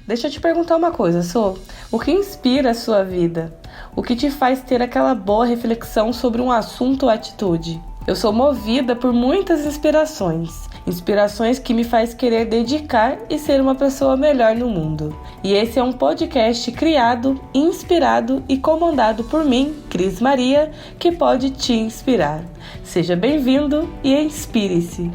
Deixa eu te perguntar uma coisa, o que inspira a sua vida? O que te faz ter aquela boa reflexão sobre um assunto ou atitude? Eu sou movida por muitas inspirações que me faz querer dedicar e ser uma pessoa melhor no mundo. E esse é um podcast criado, inspirado e comandado por mim, Cris Maria, que pode te inspirar. Seja bem-vindo e inspire-se!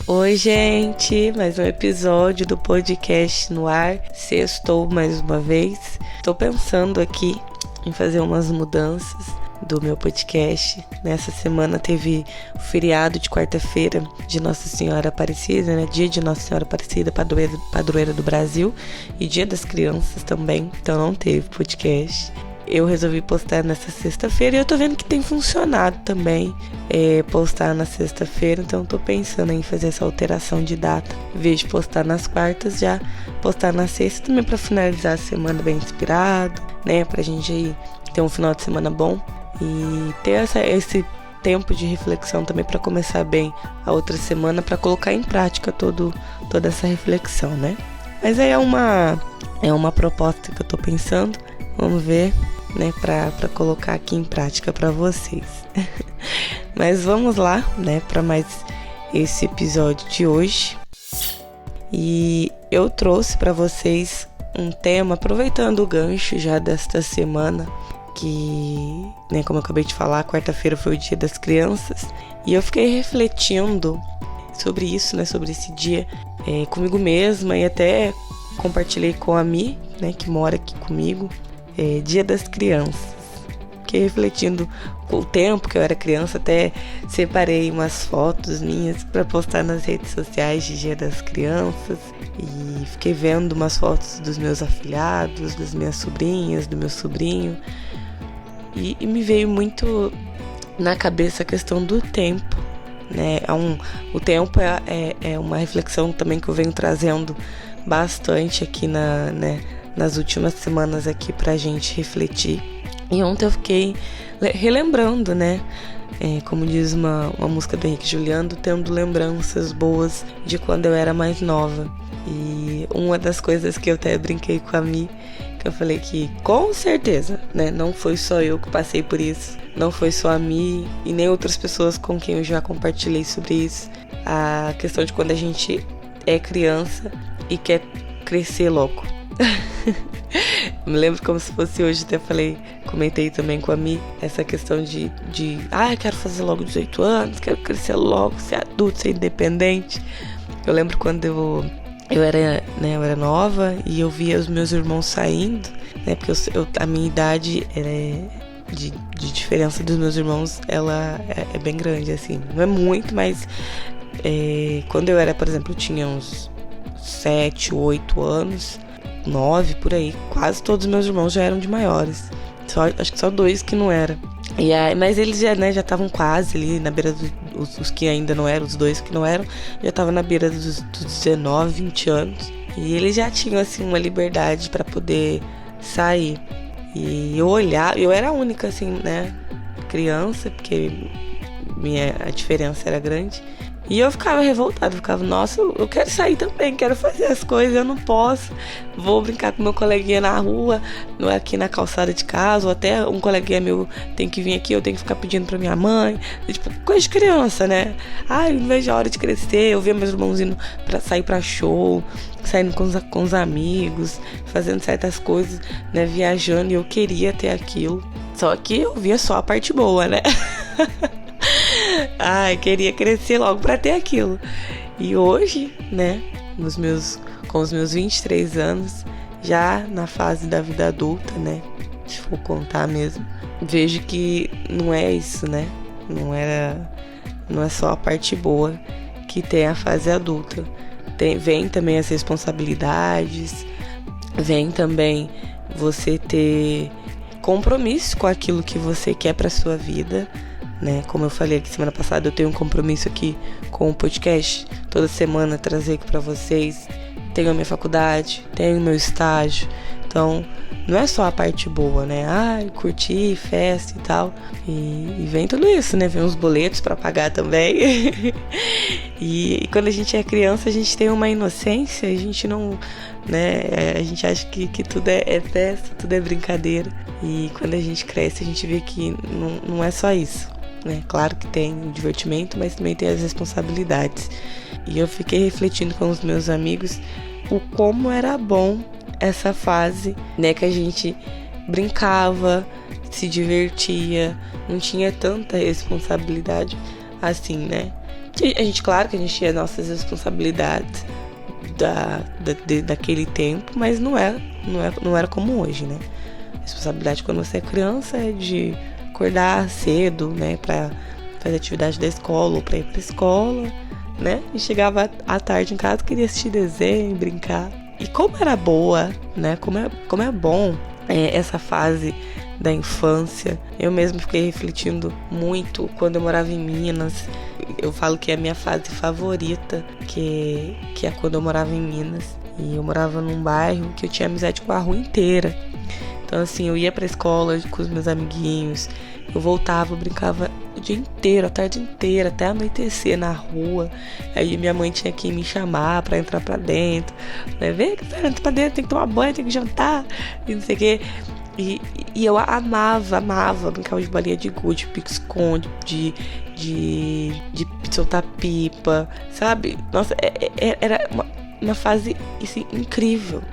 Oi, gente! Mais um episódio do podcast no ar. Sextou mais uma vez. Estou pensando aqui em fazer umas mudanças do meu podcast. Nessa semana teve o feriado de quarta-feira de Nossa Senhora Aparecida, né? Dia de Nossa Senhora Aparecida, padroeira do Brasil, e Dia das Crianças também, então não teve podcast. Eu resolvi postar nessa sexta-feira e eu tô vendo que tem funcionado também postar na sexta-feira, então tô pensando em fazer essa alteração de data. Em vez de postar nas quartas, já postar na sexta também pra finalizar a semana bem inspirado, né? Pra gente aí ter um final de semana bom e ter esse tempo de reflexão também para começar bem a outra semana, para colocar em prática toda essa reflexão, né? Mas aí é uma proposta que eu tô pensando, vamos ver, né, para colocar aqui em prática para vocês. Mas vamos lá, né, para mais esse episódio de hoje. E eu trouxe para vocês um tema, aproveitando o gancho já desta semana, que, né, como eu acabei de falar, quarta-feira foi o Dia das Crianças, e eu fiquei refletindo sobre isso, né, sobre esse dia comigo mesma, e até compartilhei com a Mi, né, que mora aqui comigo, Dia das Crianças. Fiquei refletindo com o tempo que eu era criança, até separei umas fotos minhas para postar nas redes sociais de Dia das Crianças, e fiquei vendo umas fotos dos meus afilhados, das minhas sobrinhas, do meu sobrinho, e me veio muito na cabeça a questão do tempo, né? O tempo é uma reflexão também que eu venho trazendo bastante aqui nas últimas semanas aqui pra gente refletir. E ontem eu fiquei relembrando, né? Como diz uma música do Henrique Juliano, tendo lembranças boas de quando eu era mais nova. E uma das coisas que eu até brinquei com a Mi, que eu falei que com certeza, né, não foi só eu que passei por isso, não foi só a Mi e nem outras pessoas com quem eu já compartilhei sobre isso. A questão de quando a gente é criança e quer crescer logo. Me lembro como se fosse hoje, até comentei também com a Mi essa questão de eu quero fazer logo 18 anos, quero crescer logo, ser adulto, ser independente. Eu lembro quando eu era nova e eu via os meus irmãos saindo, né, porque a minha idade de diferença dos meus irmãos, ela é bem grande, assim, não é muito, mas quando eu era, por exemplo, eu tinha uns 7, 8 anos, 9 por aí, quase todos os meus irmãos já eram de maiores, acho que só 2 que não era. Mas eles já estavam quase ali na beira os que ainda não eram, os 2 que não eram, já estavam na beira dos 19, 20 anos. E eles já tinham assim uma liberdade para poder sair. E eu era a única assim, né, criança, porque a diferença era grande. E eu ficava revoltada, nossa, eu quero sair também, quero fazer as coisas, eu não posso. Vou brincar com meu coleguinha na rua, aqui na calçada de casa, ou até um coleguinha meu tem que vir aqui, eu tenho que ficar pedindo pra minha mãe. Tipo, coisa de criança, né? Eu não vejo a hora de crescer, eu via meus irmãos indo pra sair pra show, saindo com os amigos, fazendo certas coisas, né, viajando, e eu queria ter aquilo. Só que eu via só a parte boa, né? Queria crescer logo pra ter aquilo. E hoje, né, com os meus 23 anos, já na fase da vida adulta, né, se for contar mesmo, vejo que não é isso, né? Não é só a parte boa que tem a fase adulta. Vem também as responsabilidades, vem também você ter compromisso com aquilo que você quer pra sua vida, né? Como eu falei aqui semana passada, eu tenho um compromisso aqui com o podcast, toda semana trazer aqui pra vocês. Tenho a minha faculdade, tenho o meu estágio, então não é só a parte boa, né? Ai, curtir, festa e tal. E vem tudo isso, né? Vem os boletos pra pagar também. E quando a gente é criança, a gente tem uma inocência, a gente não, né? A gente acha que tudo é festa, tudo é brincadeira. E quando a gente cresce, a gente vê que não é só isso, né? Claro que tem o divertimento, mas também tem as responsabilidades. E eu fiquei refletindo com os meus amigos o como era bom essa fase, né, que a gente brincava, se divertia, não tinha tanta responsabilidade assim, né? A gente, claro que a gente tinha nossas responsabilidades daquele tempo, mas não era como hoje, né? A responsabilidade quando você é criança é de acordar cedo, né, pra fazer atividade da escola ou pra ir pra escola, né? E chegava à tarde em casa, queria assistir desenho, brincar. E como era boa, né? Como é bom essa fase da infância. Eu mesmo fiquei refletindo muito quando eu morava em Minas. Eu falo que é a minha fase favorita, que é quando eu morava em Minas. E eu morava num bairro que eu tinha amizade com a rua inteira. Então, assim, eu ia pra escola com os meus amiguinhos, eu voltava, eu brincava o dia inteiro, a tarde inteira, até anoitecer na rua. Aí minha mãe tinha que me chamar pra entrar pra dentro, né? Vem, entra pra dentro, tem que tomar banho, tem que jantar, e não sei o quê. E eu amava brincar de bolinha de gude, pique-esconde, de soltar pipa, sabe? Nossa, era uma fase assim, incrível.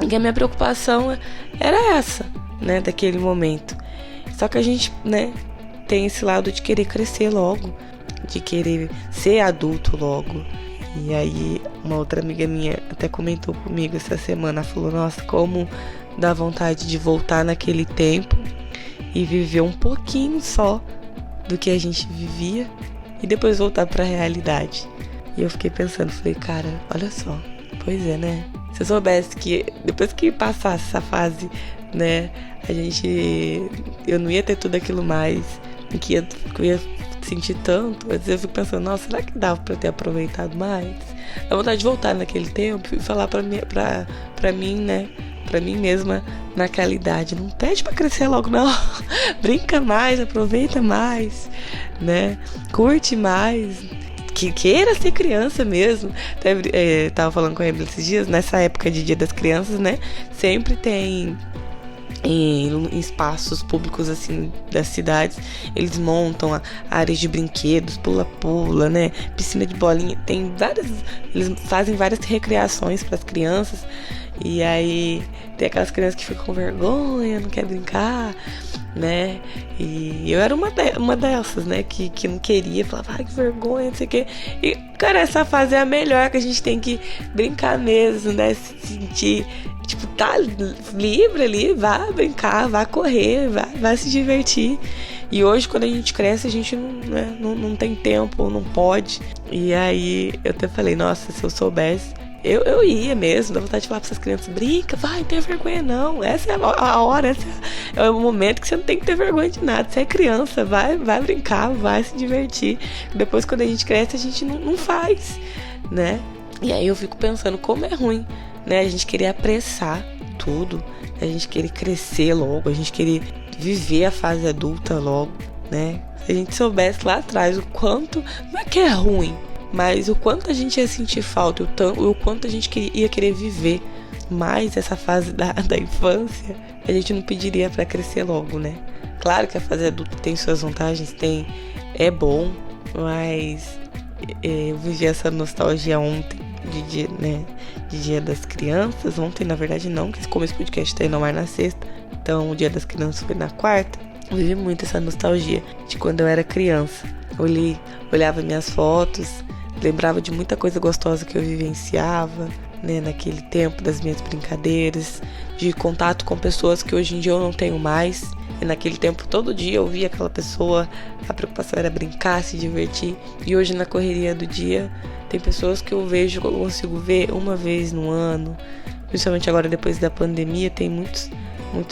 E a minha preocupação era essa, né, daquele momento. Só que a gente, né, tem esse lado de querer crescer logo, de querer ser adulto logo. E aí uma outra amiga minha até comentou comigo essa semana, falou, nossa, como dá vontade de voltar naquele tempo e viver um pouquinho só do que a gente vivia e depois voltar pra realidade. E eu fiquei pensando, falei, cara, olha só, pois é, né? Se eu soubesse que depois que passasse essa fase, né, eu não ia ter tudo aquilo mais, que eu ia sentir tanto, às vezes eu fico pensando, nossa, será que dava pra eu ter aproveitado mais? Dá vontade de voltar naquele tempo e falar pra mim, né, pra mim mesma naquela idade, não pede pra crescer logo não, brinca mais, aproveita mais, né, curte mais, que queira ser criança mesmo. Tava falando com a Emily esses dias, nessa época de Dia das Crianças, né, sempre tem em espaços públicos assim das cidades, eles montam áreas de brinquedos, pula-pula, né, piscina de bolinha, tem várias, eles fazem várias recreações para as crianças. E aí tem aquelas crianças que ficam com vergonha, não quer brincar, né? E eu era uma dessas, né? Que não queria, falava, ai, que vergonha, não sei o quê. E, cara, essa fase é a melhor, que a gente tem que brincar mesmo, né? Se sentir, tipo, tá livre ali, vá brincar, vá correr, vai se divertir. E hoje, quando a gente cresce, a gente não tem tempo, não pode. E aí eu até falei, nossa, se eu soubesse, eu ia mesmo, dá vontade de falar pra essas crianças, brinca, vai, não tem vergonha não, essa é a hora, esse é o momento que você não tem que ter vergonha de nada, você é criança, vai brincar, vai se divertir. Depois, quando a gente cresce, a gente não faz, né? E aí eu fico pensando como é ruim, né, a gente querer apressar tudo, a gente querer crescer logo, a gente querer viver a fase adulta logo, né? Se a gente soubesse lá atrás o quanto, não é que é ruim, mas o quanto a gente ia sentir falta, o quanto a gente ia querer viver mais essa fase da infância, a gente não pediria pra crescer logo, né? Claro que a fase adulta tem suas vantagens, é bom, mas eu vivi essa nostalgia ontem, de Dia das Crianças. Ontem, na verdade, não, que como esse podcast tá indo ao ar na sexta, então o Dia das Crianças foi na quarta. Eu vivi muito essa nostalgia de quando eu era criança. Olhava minhas fotos, lembrava de muita coisa gostosa que eu vivenciava, né, naquele tempo, das minhas brincadeiras, de contato com pessoas que hoje em dia eu não tenho mais. E naquele tempo, todo dia eu via aquela pessoa, a preocupação era brincar, se divertir. E hoje, na correria do dia, tem pessoas que eu vejo, que eu consigo ver uma vez no ano. Principalmente agora, depois da pandemia, tem muitos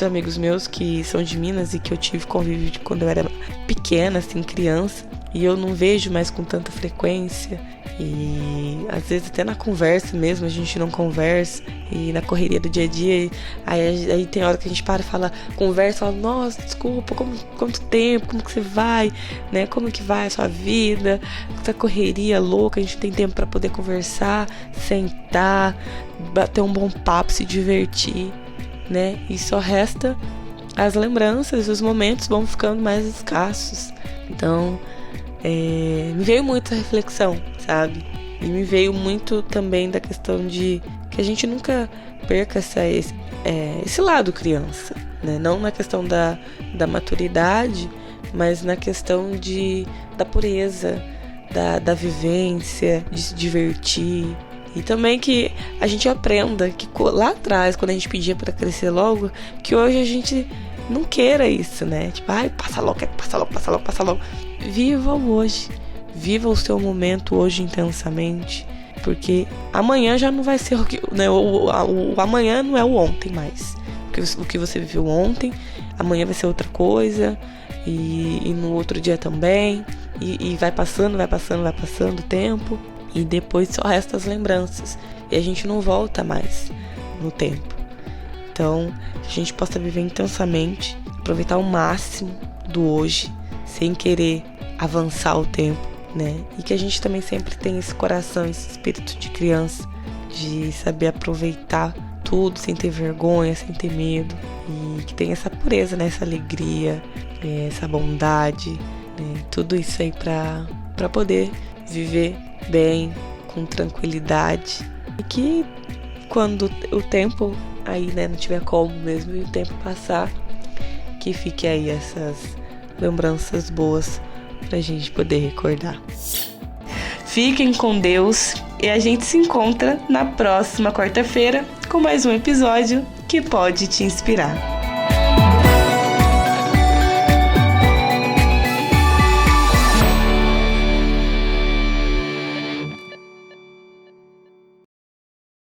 amigos meus que são de Minas e que eu tive convívio de quando eu era pequena, assim, criança. E eu não vejo mais com tanta frequência. E às vezes até na conversa mesmo, a gente não conversa. E na correria do dia a dia, aí tem hora que a gente para e fala, conversa, fala, nossa, desculpa, quanto tempo, como que você vai, né? Como que vai a sua vida? Essa correria louca, a gente tem tempo para poder conversar, sentar, bater um bom papo, se divertir, né? E só resta as lembranças, os momentos vão ficando mais escassos. Então, me veio muito essa reflexão, sabe? E me veio muito também da questão de que a gente nunca perca esse lado criança, né? Não na questão da maturidade, mas na questão da pureza, da vivência, de se divertir. E também que a gente aprenda que lá atrás, quando a gente pedia para crescer logo, que hoje a gente não queira isso, né? Tipo, ai, passa logo, passa logo. Viva o hoje. Viva o seu momento hoje intensamente. Porque amanhã já não vai ser o que, né? O amanhã não é o ontem mais. Porque o que você viveu ontem, amanhã vai ser outra coisa. E no outro dia também. E vai passando o tempo. E depois só resta as lembranças. E a gente não volta mais no tempo. Então, que a gente possa viver intensamente, aproveitar o máximo do hoje, sem querer avançar o tempo, né? E que a gente também sempre tenha esse coração, esse espírito de criança, de saber aproveitar tudo sem ter vergonha, sem ter medo. E que tenha essa pureza, né? Essa alegria, essa bondade, né? Tudo isso aí pra poder viver bem, com tranquilidade. E que quando o tempo aí, né, não tiver como mesmo e o tempo passar, que fique aí essas lembranças boas pra gente poder recordar. Fiquem com Deus e a gente se encontra na próxima quarta-feira com mais um episódio que pode te inspirar.